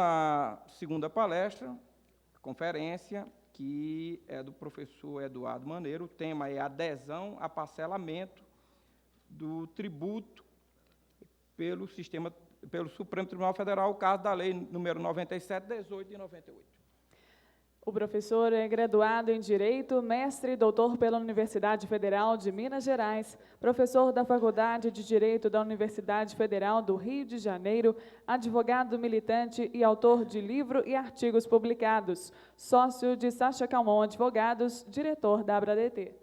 A segunda palestra, conferência, que é do professor Eduardo Maneiro. O tema é adesão a parcelamento do tributo pelo Supremo Tribunal Federal, o caso da Lei número 97/18 de 98. O professor é graduado em Direito, mestre e doutor pela Universidade Federal de Minas Gerais, professor da Faculdade de Direito da Universidade Federal do Rio de Janeiro, advogado militante e autor de livro e artigos publicados, sócio de Sacha Calmon Advogados, diretor da ABRADET.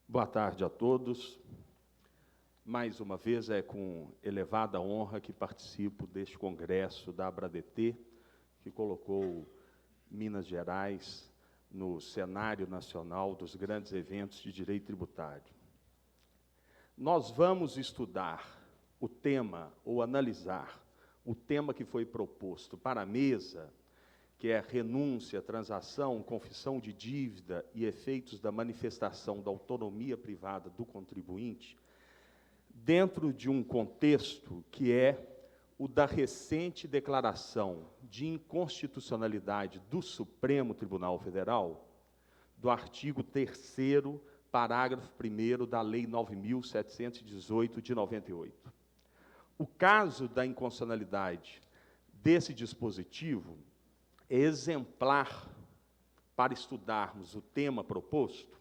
Boa tarde a todos. Mais uma vez, é com elevada honra que participo deste congresso da ABRADET, que colocou Minas Gerais no cenário nacional dos grandes eventos de direito tributário. Nós vamos estudar o tema, ou analisar, o tema que foi proposto para a mesa, que é renúncia, transação, confissão de dívida e efeitos da manifestação da autonomia privada do contribuinte, dentro de um contexto que é o da recente declaração de inconstitucionalidade do Supremo Tribunal Federal, do artigo 3º, parágrafo 1º da Lei 9.718, de 98. O caso da inconstitucionalidade desse dispositivo é exemplar para estudarmos o tema proposto,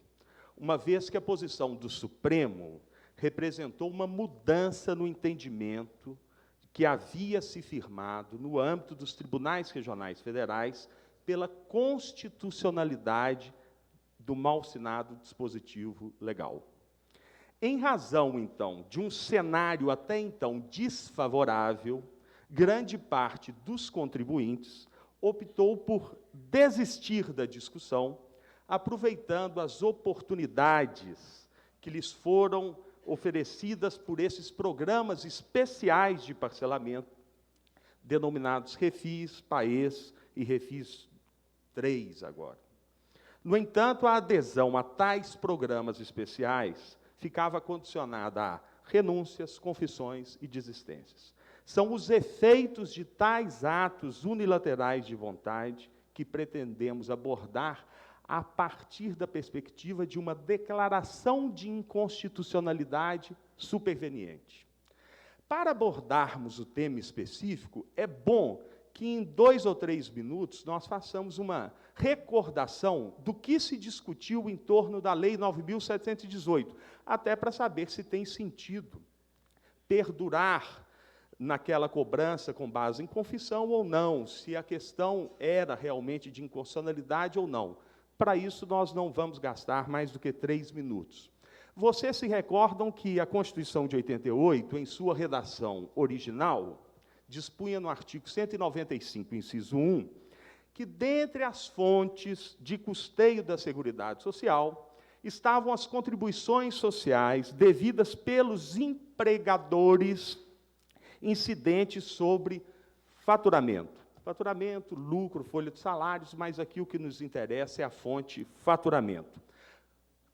uma vez que a posição do Supremo representou uma mudança no entendimento que havia se firmado no âmbito dos tribunais regionais federais pela constitucionalidade do mal-sinado dispositivo legal. Em razão, então, de um cenário até então desfavorável, grande parte dos contribuintes optou por desistir da discussão, aproveitando as oportunidades que lhes foram oferecidas por esses programas especiais de parcelamento, denominados Refis, PAES e Refis 3 agora. No entanto, a adesão a tais programas especiais ficava condicionada a renúncias, confissões e desistências. São os efeitos de tais atos unilaterais de vontade que pretendemos abordar a partir da perspectiva de uma declaração de inconstitucionalidade superveniente. Para abordarmos o tema específico, é bom que em 2 ou 3 minutos nós façamos uma recordação do que se discutiu em torno da Lei 9.718, até para saber se tem sentido perdurar naquela cobrança com base em confissão ou não, se a questão era realmente de inconstitucionalidade ou não. Para isso, nós não vamos gastar mais do que 3 minutos. Vocês se recordam que a Constituição de 88, em sua redação original, dispunha no artigo 195, inciso 1, que, dentre as fontes de custeio da Seguridade Social, estavam as contribuições sociais devidas pelos empregadores incidentes sobre faturamento. Faturamento, lucro, folha de salários, mas aqui o que nos interessa é a fonte faturamento.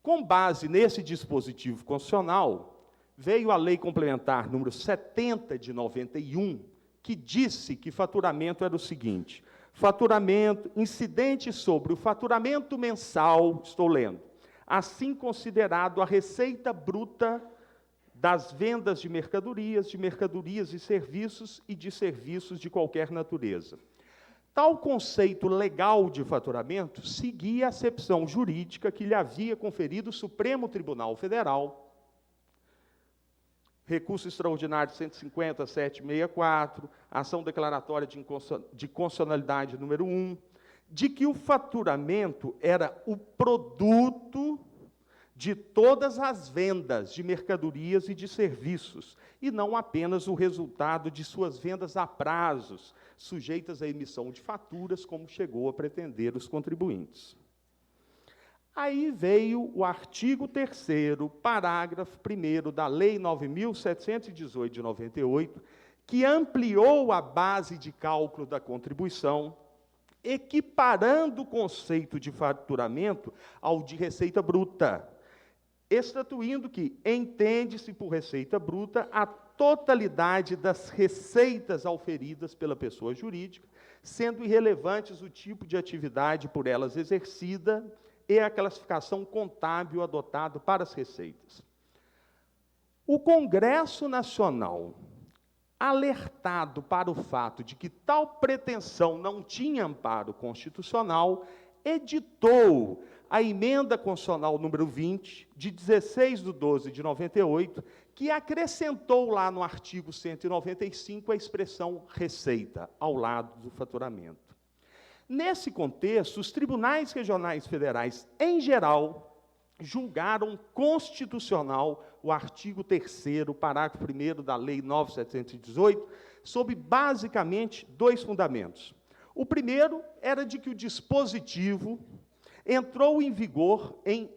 Com base nesse dispositivo constitucional, veio a Lei Complementar número 70 de 91, que disse que faturamento era o seguinte: faturamento, incidente sobre o faturamento mensal, estou lendo, assim considerado a receita bruta das vendas de mercadorias e serviços e de serviços de qualquer natureza. Tal conceito legal de faturamento seguia a acepção jurídica que lhe havia conferido o Supremo Tribunal Federal, recurso extraordinário 150.764, ação declaratória de inconstitucionalidade número 1, de que o faturamento era o produto de todas as vendas de mercadorias e de serviços, e não apenas o resultado de suas vendas a prazos, sujeitas à emissão de faturas, como chegou a pretender os contribuintes. Aí veio o artigo 3º, parágrafo 1º da Lei 9.718, de 98, que ampliou a base de cálculo da contribuição, equiparando o conceito de faturamento ao de receita bruta, estatuindo que entende-se por receita bruta a totalidade das receitas auferidas pela pessoa jurídica, sendo irrelevantes o tipo de atividade por elas exercida e a classificação contábil adotada para as receitas. O Congresso Nacional, alertado para o fato de que tal pretensão não tinha amparo constitucional, editou a Emenda Constitucional número 20, de 16/12/98, que acrescentou lá no artigo 195 a expressão receita, ao lado do faturamento. Nesse contexto, os tribunais regionais federais, em geral, julgaram constitucional o artigo 3º, parágrafo 1º da Lei 9.718, sob basicamente 2 fundamentos. O primeiro era de que o dispositivo entrou em vigor em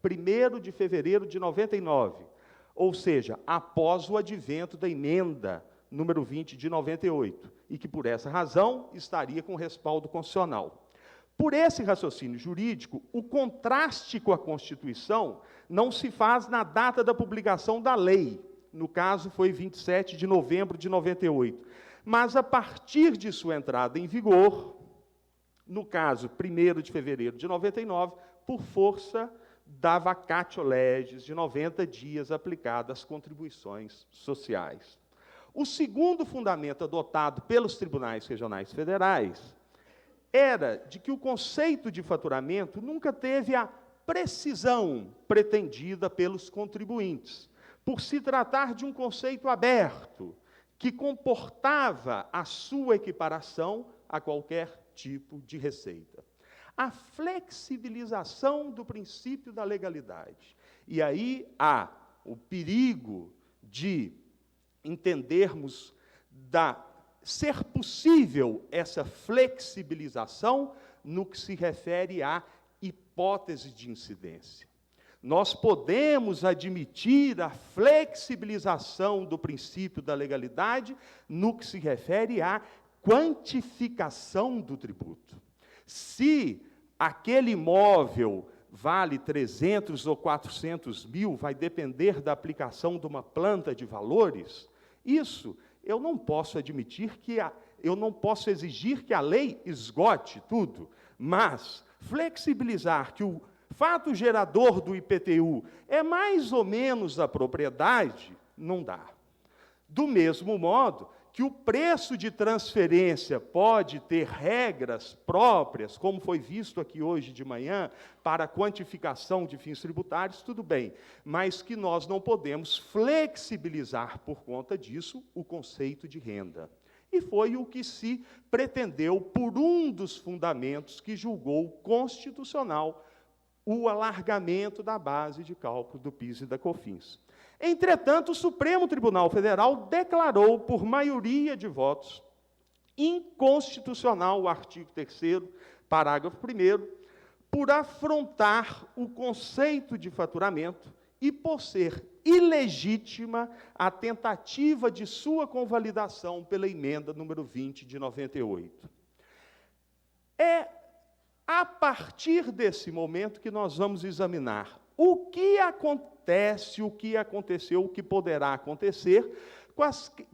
1º de fevereiro de 99, ou seja, após o advento da emenda número 20 de 98, e que, por essa razão, estaria com respaldo constitucional. Por esse raciocínio jurídico, o contraste com a Constituição não se faz na data da publicação da lei, no caso foi 27 de novembro de 98, mas a partir de sua entrada em vigor, no caso 1º de fevereiro de 99, por força da vacatio legis de 90 dias aplicada às contribuições sociais. O segundo fundamento adotado pelos tribunais regionais federais era de que o conceito de faturamento nunca teve a precisão pretendida pelos contribuintes, por se tratar de um conceito aberto, que comportava a sua equiparação a qualquer tipo de receita. A flexibilização do princípio da legalidade. E aí há o perigo de entendermos ser possível essa flexibilização no que se refere à hipótese de incidência. Nós podemos admitir a flexibilização do princípio da legalidade no que se refere à quantificação do tributo. Se aquele imóvel vale 300 ou 400 mil, vai depender da aplicação de uma planta de valores, isso eu não posso admitir eu não posso exigir que a lei esgote tudo, mas flexibilizar que o fato gerador do IPTU é mais ou menos a propriedade, não dá. Do mesmo modo que o preço de transferência pode ter regras próprias, como foi visto aqui hoje de manhã, para a quantificação de fins tributários, tudo bem, mas que nós não podemos flexibilizar, por conta disso, o conceito de renda. E foi o que se pretendeu por um dos fundamentos que julgou constitucional o alargamento da base de cálculo do PIS e da COFINS. Entretanto, o Supremo Tribunal Federal declarou, por maioria de votos, inconstitucional o artigo 3º, parágrafo 1º, por afrontar o conceito de faturamento e por ser ilegítima a tentativa de sua convalidação pela emenda número 20 de 98. É a partir desse momento que nós vamos examinar o que acontece, o que aconteceu, o que poderá acontecer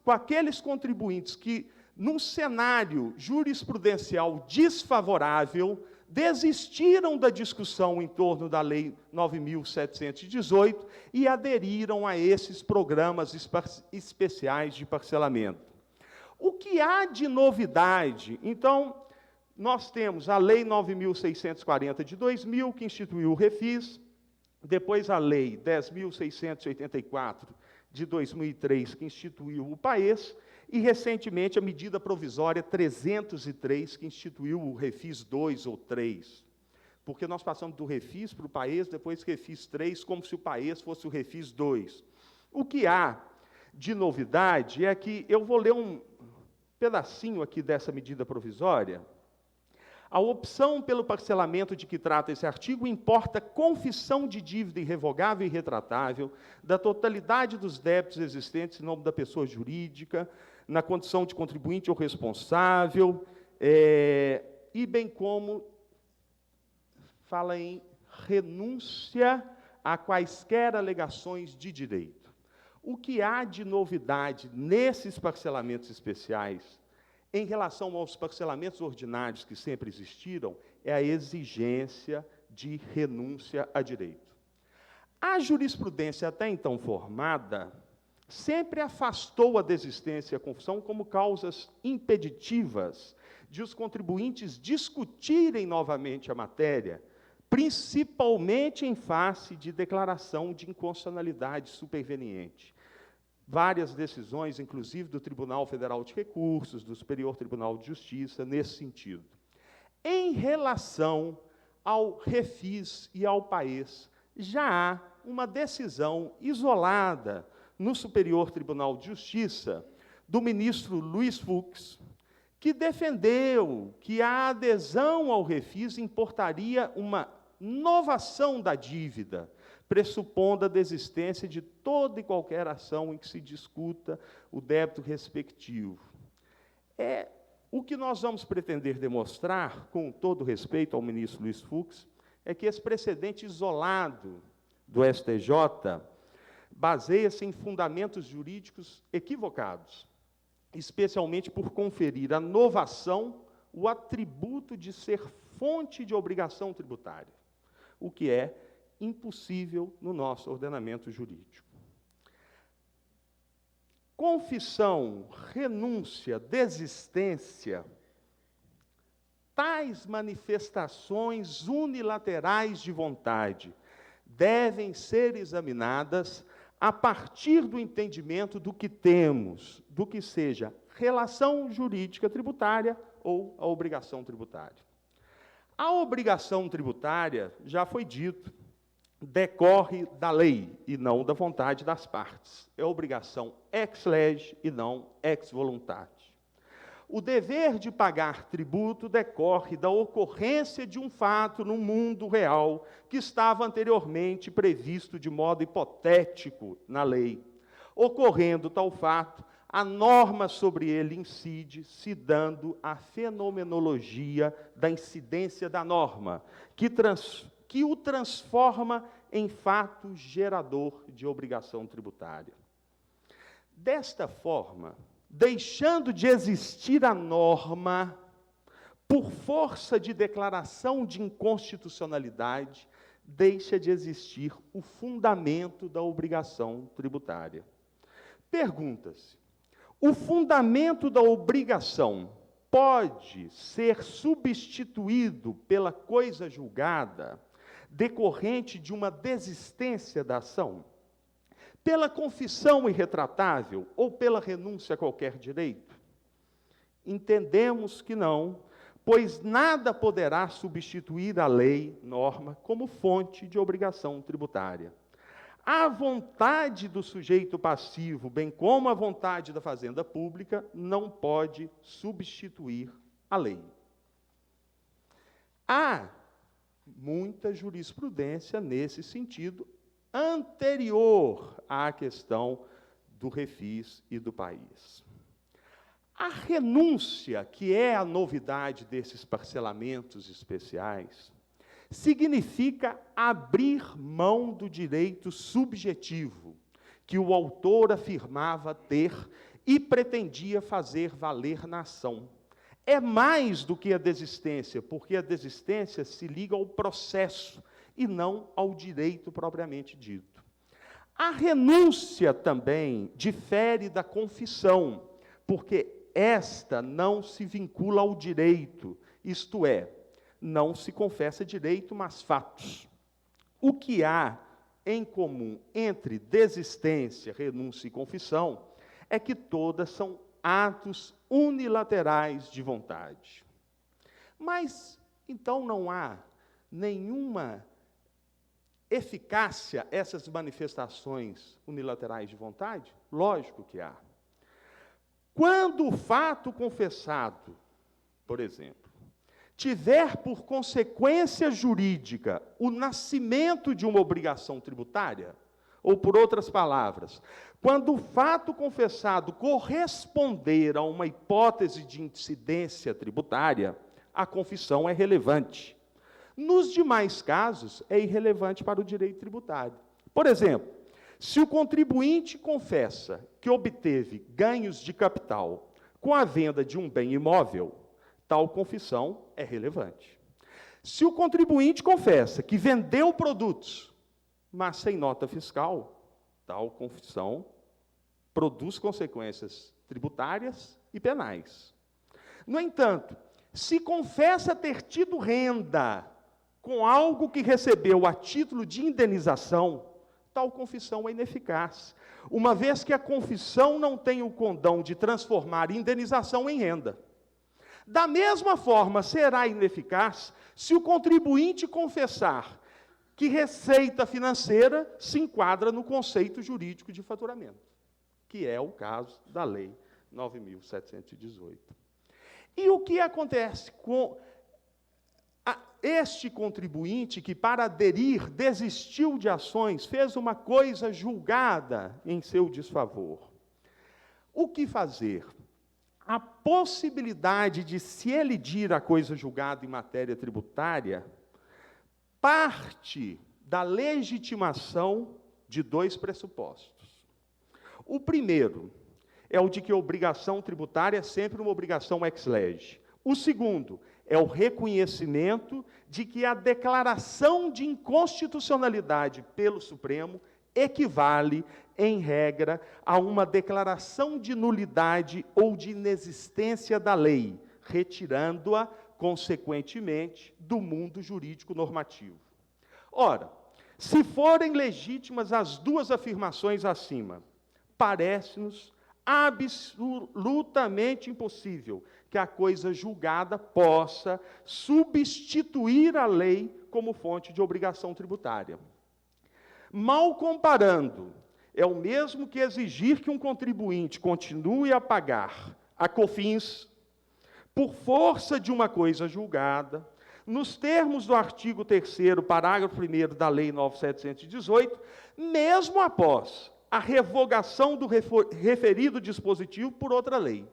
com aqueles contribuintes que, num cenário jurisprudencial desfavorável, desistiram da discussão em torno da Lei 9.718 e aderiram a esses programas especiais de parcelamento. O que há de novidade? Então, nós temos a Lei 9.640 de 2000, que instituiu o Refis, depois a Lei 10.684 de 2003, que instituiu o PAES, e, recentemente, a medida provisória 303, que instituiu o Refis 2 ou 3. Porque nós passamos do Refis para o PAES, depois Refis 3, como se o PAES fosse o Refis 2. O que há de novidade é que, eu vou ler um pedacinho aqui dessa medida provisória. A opção pelo parcelamento de que trata esse artigo importa confissão de dívida irrevogável e retratável da totalidade dos débitos existentes em nome da pessoa jurídica, na condição de contribuinte ou responsável, e bem como fala em renúncia a quaisquer alegações de direito. O que há de novidade nesses parcelamentos especiais, em relação aos parcelamentos ordinários que sempre existiram, é a exigência de renúncia a direito. A jurisprudência até então formada sempre afastou a desistência e a confissão como causas impeditivas de os contribuintes discutirem novamente a matéria, principalmente em face de declaração de inconstitucionalidade superveniente. Várias decisões, inclusive do Tribunal Federal de Recursos, do Superior Tribunal de Justiça, nesse sentido. Em relação ao refis e ao país, já há uma decisão isolada no Superior Tribunal de Justiça do ministro Luiz Fux, que defendeu que a adesão ao refis importaria uma novação da dívida, pressupondo a desistência de toda e qualquer ação em que se discuta o débito respectivo. O que nós vamos pretender demonstrar, com todo respeito ao ministro Luiz Fux, é que esse precedente isolado do STJ baseia-se em fundamentos jurídicos equivocados, especialmente por conferir à novação o atributo de ser fonte de obrigação tributária, o que é impossível no nosso ordenamento jurídico. Confissão, renúncia, desistência, tais manifestações unilaterais de vontade devem ser examinadas a partir do entendimento do que temos, do que seja relação jurídica tributária ou a obrigação tributária. A obrigação tributária, já foi dito, decorre da lei e não da vontade das partes. É obrigação ex lege e não ex voluntate. O dever de pagar tributo decorre da ocorrência de um fato no mundo real que estava anteriormente previsto de modo hipotético na lei. Ocorrendo tal fato, a norma sobre ele incide, se dando a fenomenologia da incidência da norma, que o transforma em fato gerador de obrigação tributária. Desta forma, deixando de existir a norma, por força de declaração de inconstitucionalidade, deixa de existir o fundamento da obrigação tributária. Pergunta-se: o fundamento da obrigação pode ser substituído pela coisa julgada, decorrente de uma desistência da ação? Pela confissão irretratável ou pela renúncia a qualquer direito? Entendemos que não, pois nada poderá substituir a lei, norma, como fonte de obrigação tributária. A vontade do sujeito passivo, bem como a vontade da fazenda pública, não pode substituir a lei. Há muita jurisprudência nesse sentido, anterior à questão do refis e do país. A renúncia, que é a novidade desses parcelamentos especiais, significa abrir mão do direito subjetivo que o autor afirmava ter e pretendia fazer valer na ação. É mais do que a desistência, porque a desistência se liga ao processo e não ao direito propriamente dito. A renúncia também difere da confissão, porque esta não se vincula ao direito, isto é, não se confessa direito, mas fatos. O que há em comum entre desistência, renúncia e confissão é que todas são atos unilaterais de vontade. Mas, então, não há nenhuma eficácia essas manifestações unilaterais de vontade? Lógico que há. Quando o fato confessado, por exemplo, tiver por consequência jurídica o nascimento de uma obrigação tributária, ou por outras palavras, quando o fato confessado corresponder a uma hipótese de incidência tributária, a confissão é relevante. Nos demais casos, é irrelevante para o direito tributário. Por exemplo, se o contribuinte confessa que obteve ganhos de capital com a venda de um bem imóvel, tal confissão é relevante. Se o contribuinte confessa que vendeu produtos, mas sem nota fiscal, tal confissão produz consequências tributárias e penais. No entanto, se confessa ter tido renda com algo que recebeu a título de indenização, tal confissão é ineficaz, uma vez que a confissão não tem o condão de transformar indenização em renda. Da mesma forma, será ineficaz se o contribuinte confessar que receita financeira se enquadra no conceito jurídico de faturamento, que é o caso da Lei 9.718. E o que acontece com este contribuinte que, para aderir, desistiu de ações, fez uma coisa julgada em seu desfavor? O que fazer? A possibilidade de se elidir a coisa julgada em matéria tributária parte da legitimação de dois pressupostos. O primeiro é o de que a obrigação tributária é sempre uma obrigação ex lege. O segundo é o reconhecimento de que a declaração de inconstitucionalidade pelo Supremo equivale, em regra, a uma declaração de nulidade ou de inexistência da lei, retirando-a, consequentemente, do mundo jurídico normativo. Ora, se forem legítimas as duas afirmações acima, parece-nos absolutamente impossível que a coisa julgada possa substituir a lei como fonte de obrigação tributária. Mal comparando, é o mesmo que exigir que um contribuinte continue a pagar a COFINS por força de uma coisa julgada, nos termos do artigo 3º, parágrafo 1º da Lei 9.718, mesmo após a revogação do referido dispositivo por outra lei.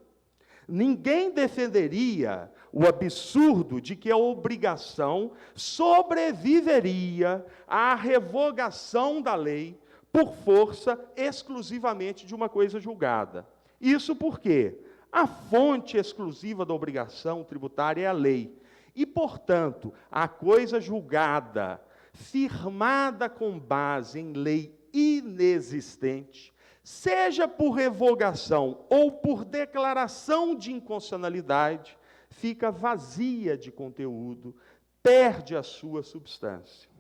Ninguém defenderia o absurdo de que a obrigação sobreviveria à revogação da lei por força exclusivamente de uma coisa julgada. Isso porque a fonte exclusiva da obrigação tributária é a lei. E, portanto, a coisa julgada, firmada com base em lei inexistente, seja por revogação ou por declaração de inconstitucionalidade, fica vazia de conteúdo, perde a sua substância.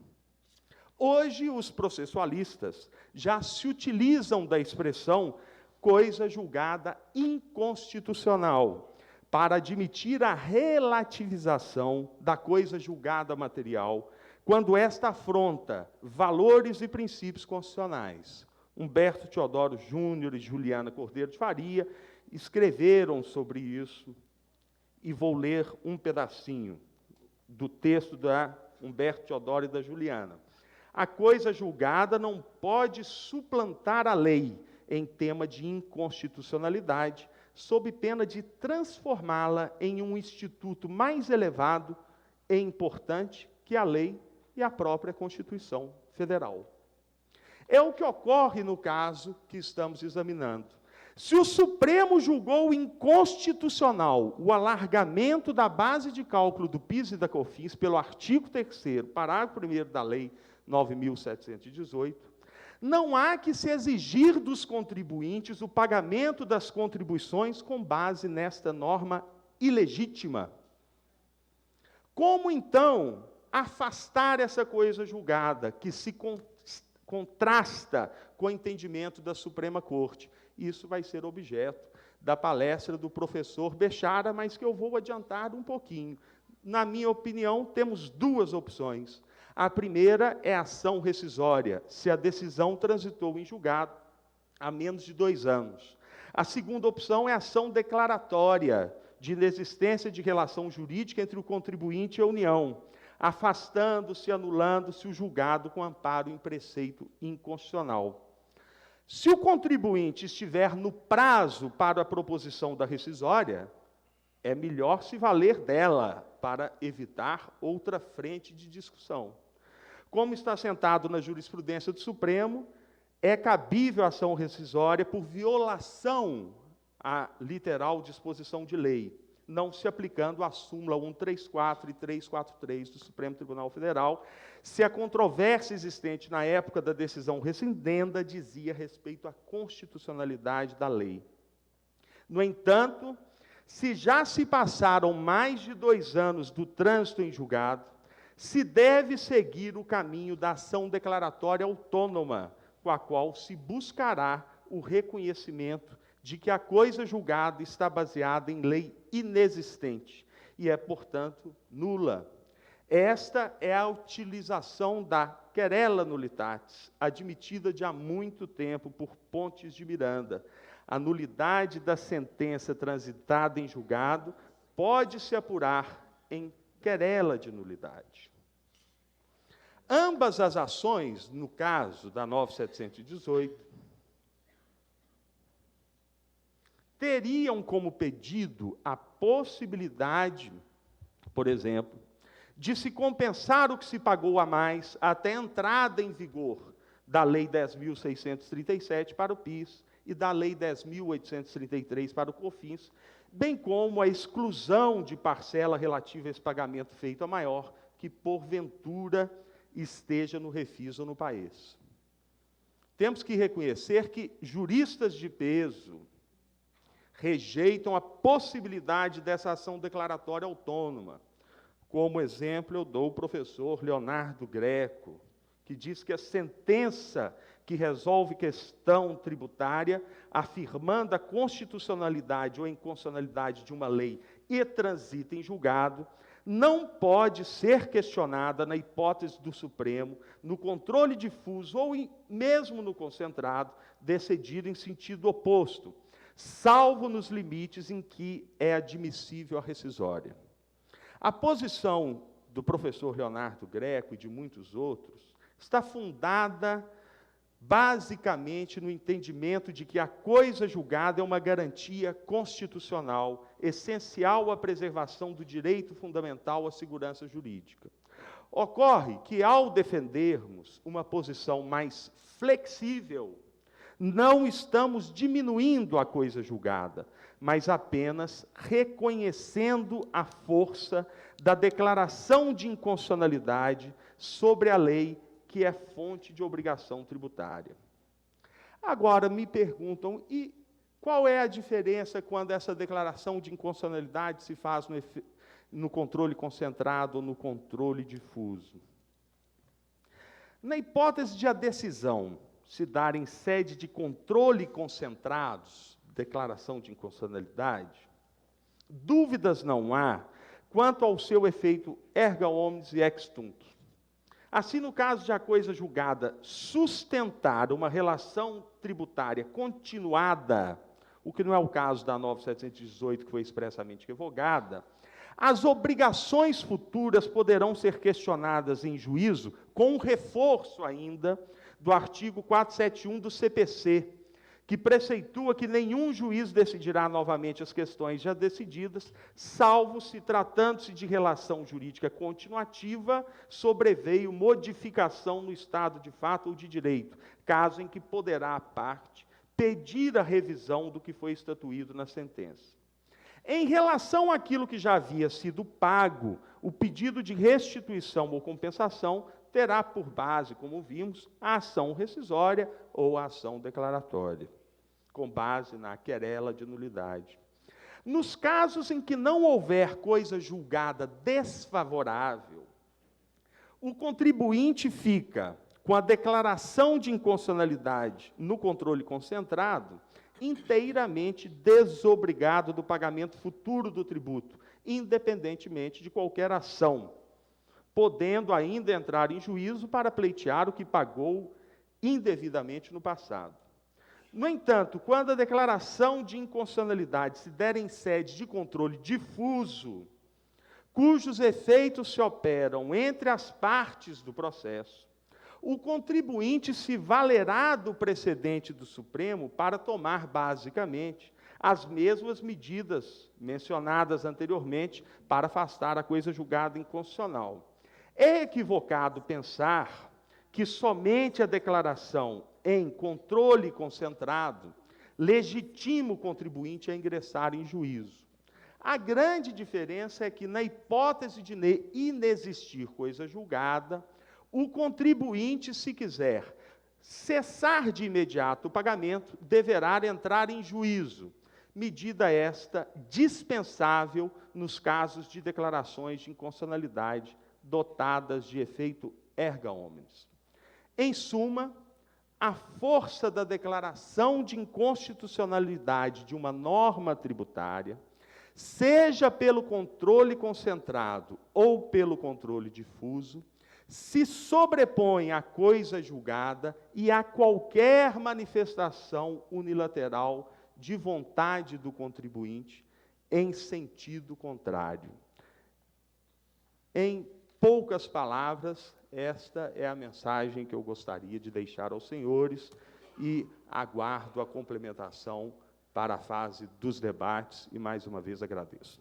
Hoje, os processualistas já se utilizam da expressão coisa julgada inconstitucional para admitir a relativização da coisa julgada material, quando esta afronta valores e princípios constitucionais. Humberto Teodoro Júnior e Juliana Cordeiro de Faria escreveram sobre isso, e vou ler um pedacinho do texto da Humberto Teodoro e da Juliana. A coisa julgada não pode suplantar a lei em tema de inconstitucionalidade, sob pena de transformá-la em um instituto mais elevado e importante que a lei e a própria Constituição Federal. É o que ocorre no caso que estamos examinando. Se o Supremo julgou inconstitucional o alargamento da base de cálculo do PIS e da COFINS pelo artigo 3º, parágrafo 1º da Lei 9.718, não há que se exigir dos contribuintes o pagamento das contribuições com base nesta norma ilegítima. Como, então, afastar essa coisa julgada, que se contrasta com o entendimento da Suprema Corte? Isso vai ser objeto da palestra do professor Bechara, mas que eu vou adiantar um pouquinho. Na minha opinião, temos duas opções. A primeira é a ação rescisória, se a decisão transitou em julgado há menos de 2 anos. A segunda opção é a ação declaratória, de inexistência de relação jurídica entre o contribuinte e a União, afastando-se, anulando-se o julgado com amparo em preceito inconstitucional. Se o contribuinte estiver no prazo para a proposição da rescisória, é melhor se valer dela, para evitar outra frente de discussão. Como está assentado na jurisprudência do Supremo, é cabível a ação rescisória por violação à literal disposição de lei, não se aplicando a súmula 134 e 343 do Supremo Tribunal Federal, se a controvérsia existente na época da decisão rescindenda dizia respeito à constitucionalidade da lei. No entanto, se já se passaram mais de 2 anos do trânsito em julgado, se deve seguir o caminho da ação declaratória autônoma, com a qual se buscará o reconhecimento de que a coisa julgada está baseada em lei inexistente e é, portanto, nula. Esta é a utilização da querela nullitatis, admitida de há muito tempo por Pontes de Miranda. A nulidade da sentença transitada em julgado pode se apurar em querela de nulidade. Ambas as ações, no caso da 9718, teriam como pedido a possibilidade, por exemplo, de se compensar o que se pagou a mais até a entrada em vigor da Lei 10.637 para o PIS e da Lei 10.833 para o COFINS, bem como a exclusão de parcela relativa a esse pagamento feito a maior, que porventura esteja no refis ou no país. Temos que reconhecer que juristas de peso rejeitam a possibilidade dessa ação declaratória autônoma. Como exemplo, eu dou o professor Leonardo Greco, que diz que a sentença que resolve questão tributária, afirmando a constitucionalidade ou inconstitucionalidade de uma lei e transita em julgado, não pode ser questionada na hipótese do Supremo, no controle difuso ou mesmo no concentrado, decidir em sentido oposto, salvo nos limites em que é admissível a rescisória. A posição do professor Leonardo Greco e de muitos outros está fundada basicamente no entendimento de que a coisa julgada é uma garantia constitucional, essencial à preservação do direito fundamental à segurança jurídica. Ocorre que, ao defendermos uma posição mais flexível, não estamos diminuindo a coisa julgada, mas apenas reconhecendo a força da declaração de inconstitucionalidade sobre a lei que é fonte de obrigação tributária. Agora, me perguntam, e qual é a diferença quando essa declaração de inconstitucionalidade se faz no controle concentrado ou no controle difuso? Na hipótese de a decisão se dar em sede de controle concentrados, declaração de inconstitucionalidade, dúvidas não há quanto ao seu efeito erga omnes e ex tunc. Assim, no caso de a coisa julgada sustentar uma relação tributária continuada, o que não é o caso da 9718, que foi expressamente revogada, as obrigações futuras poderão ser questionadas em juízo, com um reforço ainda do artigo 471 do CPC, que preceitua que nenhum juiz decidirá novamente as questões já decididas, salvo se, tratando-se de relação jurídica continuativa, sobreveio modificação no estado de fato ou de direito, caso em que poderá a parte pedir a revisão do que foi estatuído na sentença. Em relação àquilo que já havia sido pago, o pedido de restituição ou compensação terá por base, como vimos, a ação rescisória ou a ação declaratória, com base na querela de nulidade. Nos casos em que não houver coisa julgada desfavorável, o contribuinte fica com a declaração de inconstitucionalidade no controle concentrado, inteiramente desobrigado do pagamento futuro do tributo, independentemente de qualquer ação, podendo ainda entrar em juízo para pleitear o que pagou indevidamente no passado. No entanto, quando a declaração de inconstitucionalidade se der em sede de controle difuso, cujos efeitos se operam entre as partes do processo, o contribuinte se valerá do precedente do Supremo para tomar, basicamente, as mesmas medidas mencionadas anteriormente para afastar a coisa julgada inconstitucional. É equivocado pensar que somente a declaração em controle concentrado legitima o contribuinte a ingressar em juízo. A grande diferença é que, na hipótese de inexistir coisa julgada, o contribuinte, se quiser cessar de imediato o pagamento, deverá entrar em juízo, medida esta dispensável nos casos de declarações de inconstitucionalidade dotadas de efeito erga omnes. Em suma, a força da declaração de inconstitucionalidade de uma norma tributária, seja pelo controle concentrado ou pelo controle difuso, se sobrepõe à coisa julgada e a qualquer manifestação unilateral de vontade do contribuinte em sentido contrário. Em poucas palavras, esta é a mensagem que eu gostaria de deixar aos senhores e aguardo a complementação para a fase dos debates e, mais uma vez, agradeço.